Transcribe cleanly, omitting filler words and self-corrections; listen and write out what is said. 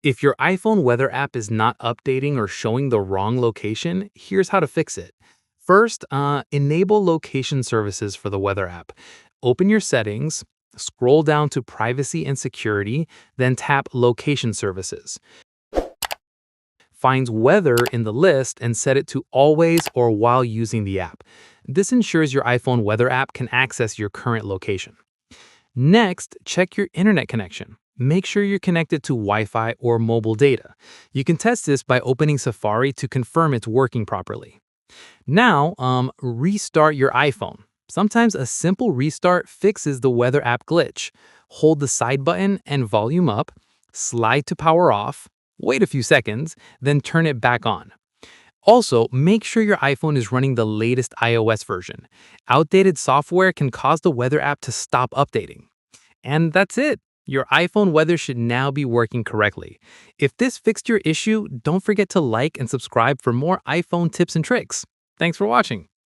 If your iPhone weather app is not updating or showing the wrong location, here's how to fix it. First, enable location services for the weather app. Open your settings, scroll down to privacy and security, then tap location services. Find weather in the list and set it to always or while using the app. This ensures your iPhone weather app can access your current location. Next, check your internet connection. Make sure you're connected to Wi-Fi or mobile data. You can test this by opening Safari to confirm it's working properly. Now, restart your iPhone. Sometimes a simple restart fixes the weather app glitch. Hold the side button and volume up, slide to power off, wait a few seconds, then turn it back on. Also, make sure your iPhone is running the latest iOS version. Outdated software can cause the weather app to stop updating. And that's it. Your iPhone weather should now be working correctly. If this fixed your issue, don't forget to like and subscribe for more iPhone tips and tricks. Thanks for watching.